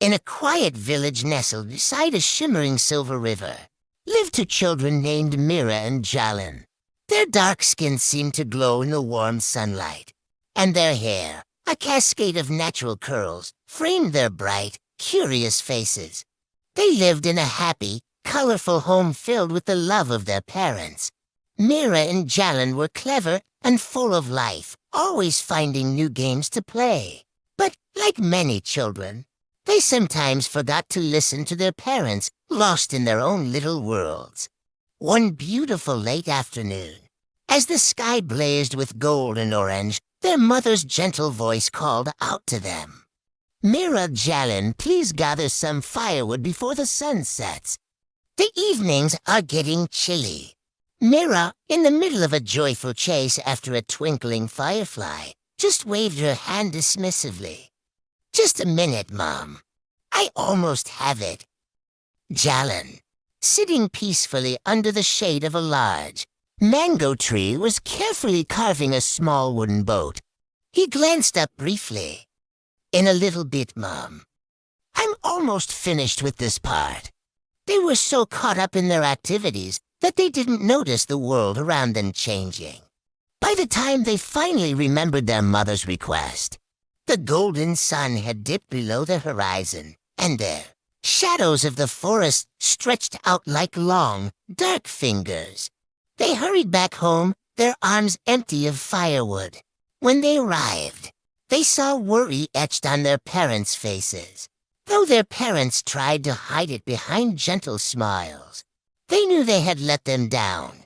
In a quiet village nestled beside a shimmering silver river, lived two children named Mira and Jalen. Their dark skins seemed to glow in the warm sunlight, and their hair, a cascade of natural curls, framed their bright, curious faces. They lived in a happy, colorful home filled with the love of their parents. Mira and Jalen were clever and full of life, always finding new games to play. But, like many children, they sometimes forgot to listen to their parents, lost in their own little worlds. One beautiful late afternoon, as the sky blazed with gold and orange, their mother's gentle voice called out to them. "Mira, Jalen, please gather some firewood before the sun sets. The evenings are getting chilly." Mira, in the middle of a joyful chase after a twinkling firefly, just waved her hand dismissively. "Just a minute, Mom. I almost have it." Jalen, sitting peacefully under the shade of a large mango tree, was carefully carving a small wooden boat. He glanced up briefly. "In a little bit, Mom. I'm almost finished with this part." They were so caught up in their activities that they didn't notice the world around them changing. By the time they finally remembered their mother's request, the golden sun had dipped below the horizon, and the shadows of the forest stretched out like long, dark fingers. They hurried back home, their arms empty of firewood. When they arrived, they saw worry etched on their parents' faces. Though their parents tried to hide it behind gentle smiles, they knew they had let them down.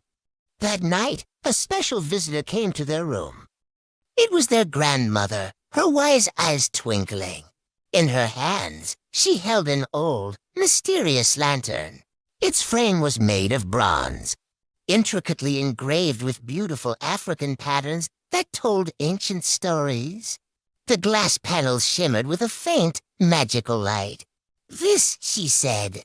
That night, a special visitor came to their room. It was their grandmother, her wise eyes twinkling. In her hands, she held an old, mysterious lantern. Its frame was made of bronze, intricately engraved with beautiful African patterns that told ancient stories. The glass panels shimmered with a faint, magical light. "This," she said,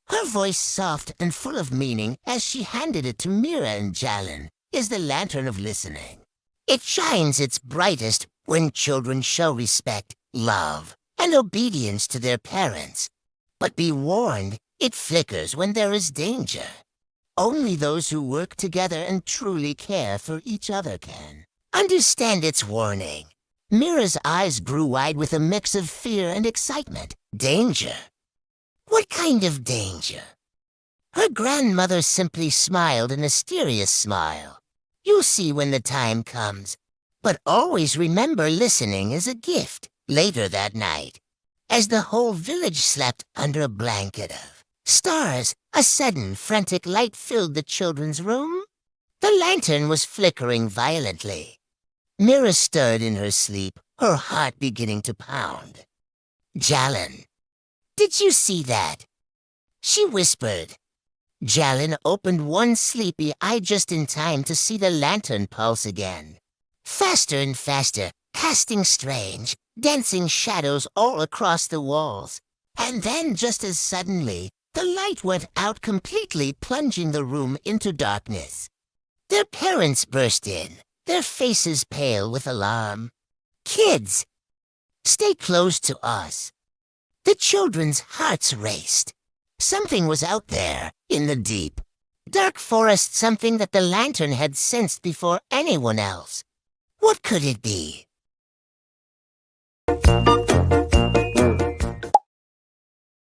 her voice soft and full of meaning as she handed it to Mira and Jalen, "is the lantern of listening. It shines its brightest when children show respect, love, and obedience to their parents. But be warned, it flickers when there is danger. Only those who work together and truly care for each other can understand its warning." Mira's eyes grew wide with a mix of fear and excitement. Danger? What kind of danger? Her grandmother simply smiled a mysterious smile. "You'll see when the time comes. But always remember, listening is a gift." Later that night, as the whole village slept under a blanket of stars, a sudden frantic light filled the children's room. The lantern was flickering violently. Mira stirred in her sleep, her heart beginning to pound. "Jalen, did you see that?" she whispered. Jalen opened one sleepy eye just in time to see the lantern pulse again. Faster and faster, casting strange, dancing shadows all across the walls. And then, just as suddenly, the light went out completely, plunging the room into darkness. Their parents burst in, their faces pale with alarm. "Kids, stay close to us." The children's hearts raced. Something was out there, in the deep, dark forest, something that the lantern had sensed before anyone else. What could it be?